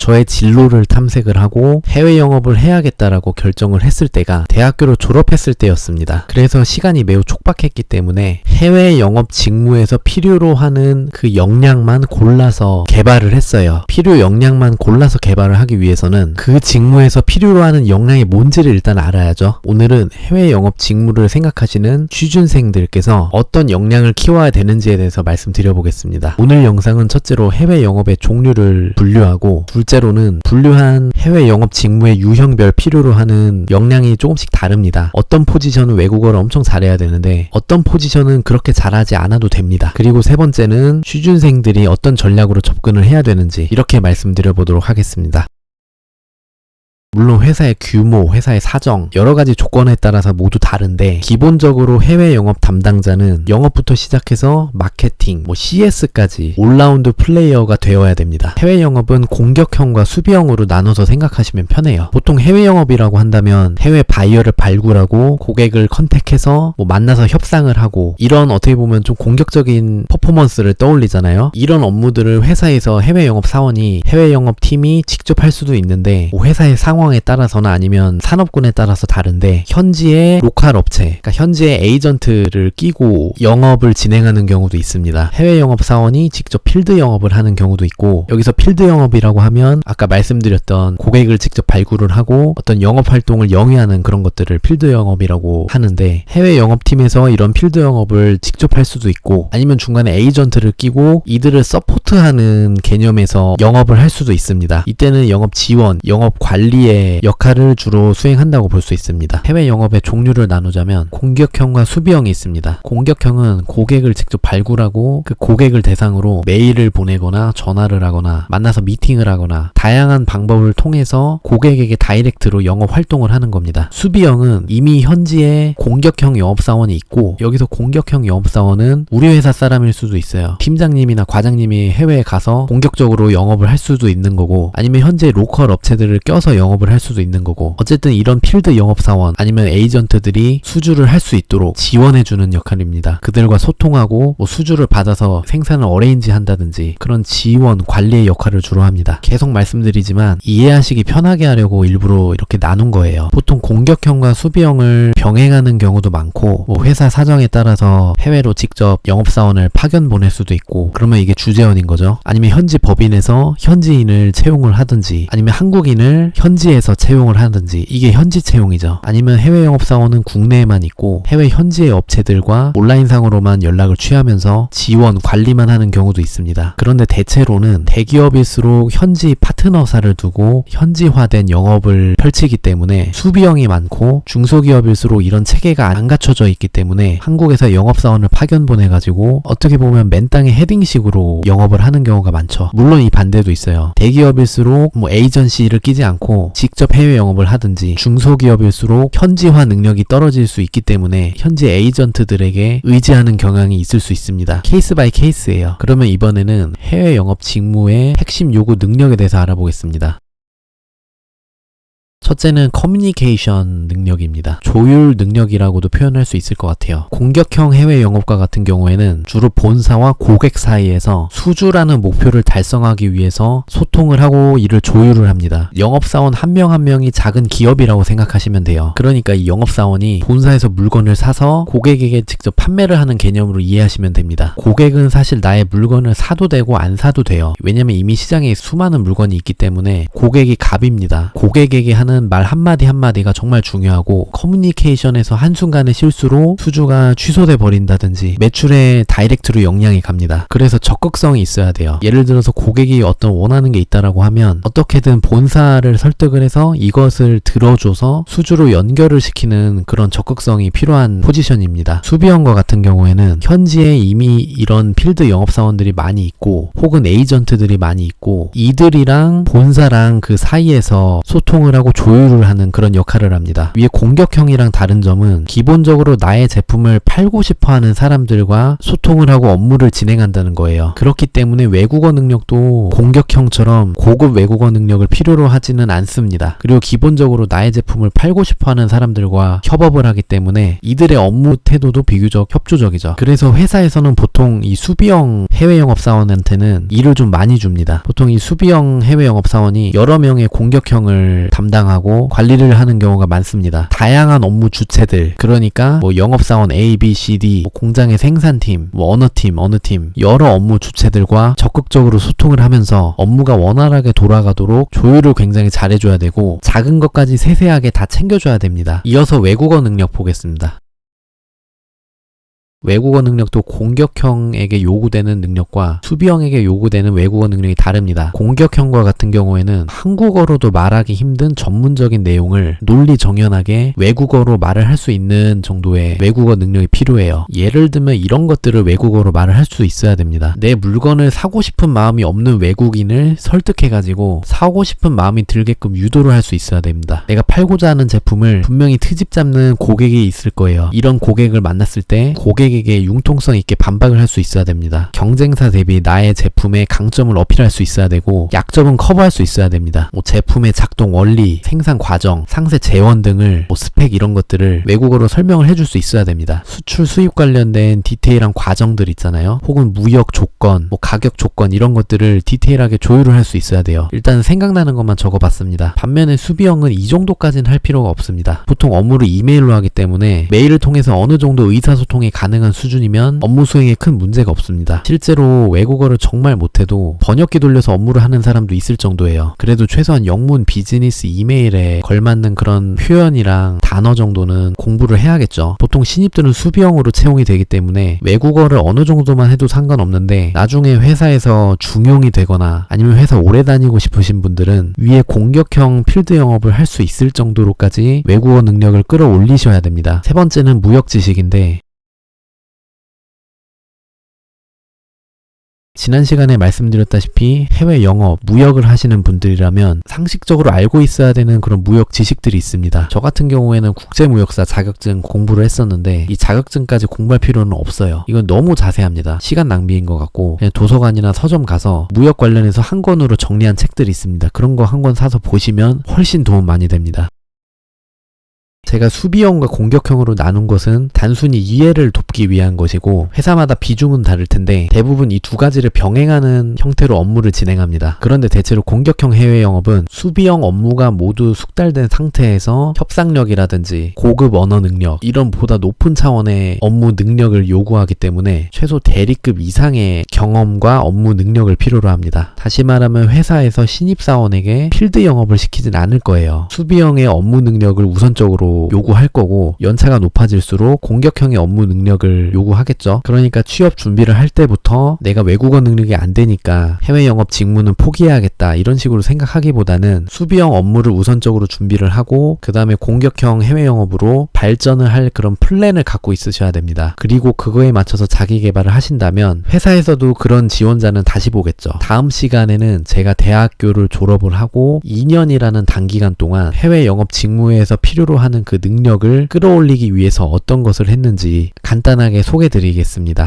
저의 진로를 탐색을 하고 해외 영업을 해야겠다라고 결정을 했을 때가 대학교를 졸업했을 때였습니다. 그래서 시간이 매우 촉박했기 때문에 해외 영업 직무에서 필요로 하는 그 역량만 골라서 개발을 했어요. 필요 역량만 골라서 개발을 하기 위해서는 그 직무에서 필요로 하는 역량이 뭔지를 일단 알아야죠. 오늘은 해외 영업 직무를 생각하시는 취준생들께서 어떤 역량을 키워야 되는지에 대해서 말씀드려보겠습니다. 오늘 영상은 첫째로 해외 영업의 종류를 분류하고, 둘째로는 분류한 해외 영업 직무의 유형별 필요로 하는 역량이 조금씩 다릅니다. 어떤 포지션은 외국어를 엄청 잘해야 되는데 어떤 포지션은 그렇게 잘하지 않아도 됩니다. 그리고 세 번째는 취준생들이 어떤 전략으로 접근을 해야 되는지 이렇게 말씀드려보도록 하겠습니다. 물론 회사의 규모, 회사의 사정, 여러가지 조건에 따라서 모두 다른데 기본적으로 해외 영업 담당자는 영업부터 시작해서 마케팅, CS까지 올라운드 플레이어가 되어야 됩니다. 해외 영업은 공격형과 수비형으로 나눠서 생각하시면 편해요. 보통 해외 영업이라고 한다면 해외 바이어를 발굴하고 고객을 컨택해서 만나서 협상을 하고, 이런 어떻게 보면 좀 공격적인 퍼포먼스를 떠올리잖아요. 이런 업무들을 회사에서 해외 영업 사원이, 해외 영업 팀이 직접 할 수도 있는데 회사의 상황에 따라서나 아니면 산업군에 따라서 다른데, 현지의 로컬 업체, 그러니까 현지의 에이전트를 끼고 영업을 진행하는 경우도 있습니다. 해외 영업 사원이 직접 필드 영업을 하는 경우도 있고, 여기서 필드 영업이라고 하면 아까 말씀드렸던 고객을 직접 발굴을 하고 어떤 영업 활동을 영위하는 그런 것들을 필드 영업이라고 하는데, 해외 영업팀에서 이런 필드 영업을 직접 할 수도 있고, 아니면 중간에 에이전트를 끼고 이들을 서포트하는 개념에서 영업을 할 수도 있습니다. 이때는 영업 지원, 영업 관리에 역할을 주로 수행한다고 볼 수 있습니다. 해외 영업의 종류를 나누자면 공격형과 수비형이 있습니다. 공격형은 고객을 직접 발굴하고 그 고객을 대상으로 메일을 보내거나 전화를 하거나 만나서 미팅을 하거나 다양한 방법을 통해서 고객에게 다이렉트로 영업 활동을 하는 겁니다. 수비형은 이미 현지에 공격형 영업사원이 있고, 여기서 공격형 영업사원은 우리 회사 사람일 수도 있어요. 팀장님이나 과장님이 해외에 가서 공격적으로 영업을 할 수도 있는 거고, 아니면 현재 로컬 업체들을 껴서 영업을 할 수도 있는 거고, 어쨌든 이런 필드 영업사원 아니면 에이전트들이 수주를 할 수 있도록 지원해주는 역할입니다. 그들과 소통하고 수주를 받아서 생산을 어레인지 한다든지 그런 지원, 관리의 역할을 주로 합니다. 계속 말씀드리지만 이해하시기 편하게 하려고 일부러 이렇게 나눈 거예요. 보통 공격형과 수비형을 병행하는 경우도 많고, 회사 사정에 따라서 해외로 직접 영업사원을 파견 보낼 수도 있고, 그러면 이게 주재원인 거죠. 아니면 현지 법인에서 현지인을 채용을 하든지, 아니면 한국인을 현지에서 채용을 하든지, 이게 현지 채용이죠. 아니면 해외 영업사원은 국내에만 있고 해외 현지의 업체들과 온라인상으로만 연락을 취하면서 지원, 관리만 하는 경우도 있습니다. 그런데 대체로는 대기업일수록 현지 파트너사를 두고 현지화된 영업을 펼치기 때문에 수비형이 많고, 중소기업일수록 이런 체계가 안 갖춰져 있기 때문에 한국에서 영업사원을 파견 보내가지고 어떻게 보면 맨땅에 헤딩식으로 영업을 하는 경우가 많죠. 물론 이 반대도 있어요. 대기업일수록 에이전시를 끼지 않고 직접 해외 영업을 하든지, 중소기업일수록 현지화 능력이 떨어질 수 있기 때문에 현지 에이전트들에게 의지하는 경향이 있을 수 있습니다. 케이스 바이 케이스예요. 그러면 이번에는 해외 영업 직무의 핵심 요구 능력에 대해서 알아보겠습니다. 첫째는 커뮤니케이션 능력입니다. 조율 능력이라고도 표현할 수 있을 것 같아요. 공격형 해외 영업과 같은 경우에는 주로 본사와 고객 사이에서 수주라는 목표를 달성하기 위해서 소통을 하고 이를 조율을 합니다. 영업사원 한 명 한 명이 작은 기업이라고 생각하시면 돼요. 그러니까 이 영업사원이 본사에서 물건을 사서 고객에게 직접 판매를 하는 개념으로 이해하시면 됩니다. 고객은 사실 나의 물건을 사도 되고 안 사도 돼요. 왜냐면 이미 시장에 수많은 물건이 있기 때문에 고객이 갑입니다. 고객에게 하는 말 한마디 한마디가 정말 중요하고, 커뮤니케이션에서 한순간의 실수로 수주가 취소돼 버린다든지 매출에 다이렉트로 영향이 갑니다. 그래서 적극성이 있어야 돼요. 예를 들어서 고객이 어떤 원하는 게 있다라고 하면 어떻게든 본사를 설득을 해서 이것을 들어줘서 수주로 연결을 시키는 그런 적극성이 필요한 포지션입니다. 수비형과 같은 경우에는 현지에 이미 이런 필드 영업사원들이 많이 있고, 혹은 에이전트들이 많이 있고, 이들이랑 본사랑 그 사이에서 소통을 하고 조율을 하는 그런 역할을 합니다. 위에 공격형이랑 다른 점은 기본적으로 나의 제품을 팔고 싶어 하는 사람들과 소통을 하고 업무를 진행한다는 거예요. 그렇기 때문에 외국어 능력도 공격형처럼 고급 외국어 능력을 필요로 하지는 않습니다. 그리고 기본적으로 나의 제품을 팔고 싶어 하는 사람들과 협업을 하기 때문에 이들의 업무 태도도 비교적 협조적이죠. 그래서 회사에서는 보통 이 수비형 해외 영업사원한테는 일을 좀 많이 줍니다. 보통 이 수비형 해외 영업사원이 여러 명의 공격형을 담당하고 관리를 하는 경우가 많습니다. 다양한 업무 주체들, 그러니까 뭐 영업사원 A, B, C, D, 뭐 공장의 생산팀, 뭐 어느 팀 여러 업무 주체들과 적극적으로 소통을 하면서 업무가 원활하게 돌아가도록 조율을 굉장히 잘해줘야 되고 작은 것까지 세세하게 다 챙겨줘야 됩니다. 이어서 외국어 능력 보겠습니다. 외국어 능력도 공격형에게 요구되는 능력과 수비형에게 요구되는 외국어 능력이 다릅니다. 공격형과 같은 경우에는 한국어로도 말하기 힘든 전문적인 내용을 논리정연하게 외국어로 말을 할 수 있는 정도의 외국어 능력이 필요해요. 예를 들면 이런 것들을 외국어로 말을 할 수 있어야 됩니다. 내 물건을 사고 싶은 마음이 없는 외국인을 설득해가지고 사고 싶은 마음이 들게끔 유도를 할 수 있어야 됩니다. 내가 팔고자 하는 제품을 분명히 트집 잡는 고객이 있을 거예요. 이런 고객을 만났을 때 고객에게 융통성 있게 반박을 할 수 있어야 됩니다. 경쟁사 대비 나의 제품의 강점을 어필할 수 있어야 되고 약점은 커버할 수 있어야 됩니다. 뭐 제품의 작동 원리, 생산 과정, 상세 재원 등을 뭐 스펙 이런 것들을 외국어로 설명을 해줄 수 있어야 됩니다. 수출 수입 관련된 디테일한 과정들 있잖아요. 혹은 무역 조건, 뭐 가격 조건 이런 것들을 디테일하게 조율을 할 수 있어야 돼요. 일단 생각나는 것만 적어봤습니다. 반면에 수비형은 이 정도까지는 할 필요가 없습니다. 보통 업무를 이메일로 하기 때문에 메일을 통해서 어느 정도 의사소통이 가능한 수준이면 업무 수행에 큰 문제가 없습니다. 실제로 외국어를 정말 못해도 번역기 돌려서 업무를 하는 사람도 있을 정도예요. 그래도 최소한 영문 비즈니스 이메일에 걸맞는 그런 표현이랑 단어 정도는 공부를 해야겠죠. 보통 신입들은 수비형으로 채용이 되기 때문에 외국어를 어느 정도만 해도 상관없는데 나중에 회사에서 중용이 되거나 아니면 회사 오래 다니고 싶으신 분들은 위에 공격형 필드 영업을 할 수 있을 정도로까지 외국어 능력을 끌어올리셔야 됩니다. 세 번째는 무역 지식인데 지난 시간에 말씀드렸다시피 해외 영업, 무역을 하시는 분들이라면 상식적으로 알고 있어야 되는 그런 무역 지식들이 있습니다. 저 같은 경우에는 국제무역사 자격증 공부를 했었는데 이 자격증까지 공부할 필요는 없어요. 이건 너무 자세합니다. 시간 낭비인 것 같고 그냥 도서관이나 서점 가서 무역 관련해서 한 권으로 정리한 책들이 있습니다. 그런 거 한 권 사서 보시면 훨씬 도움 많이 됩니다. 제가 수비형과 공격형으로 나눈 것은 단순히 이해를 돕기 위한 것이고 회사마다 비중은 다를 텐데 대부분 이 두 가지를 병행하는 형태로 업무를 진행합니다. 그런데 대체로 공격형 해외 영업은 수비형 업무가 모두 숙달된 상태에서 협상력이라든지 고급 언어 능력 이런 보다 높은 차원의 업무 능력을 요구하기 때문에 최소 대리급 이상의 경험과 업무 능력을 필요로 합니다. 다시 말하면 회사에서 신입사원에게 필드 영업을 시키진 않을 거예요. 수비형의 업무 능력을 우선적으로 요구할 거고 연차가 높아질수록 공격형의 업무 능력을 요구하겠죠. 그러니까 취업 준비를 할 때부터 내가 외국어 능력이 안 되니까 해외 영업 직무는 포기해야겠다 이런 식으로 생각하기보다는 수비형 업무를 우선적으로 준비를 하고 그 다음에 공격형 해외 영업으로 발전을 할 그런 플랜을 갖고 있으셔야 됩니다. 그리고 그거에 맞춰서 자기 개발을 하신다면 회사에서도 그런 지원자는 다시 보겠죠. 다음 시간에는 제가 대학교를 졸업을 하고 2년이라는 단기간 동안 해외 영업 직무에서 필요로 하는 그 능력을 끌어올리기 위해서 어떤 것을 했는지 간단하게 소개드리겠습니다.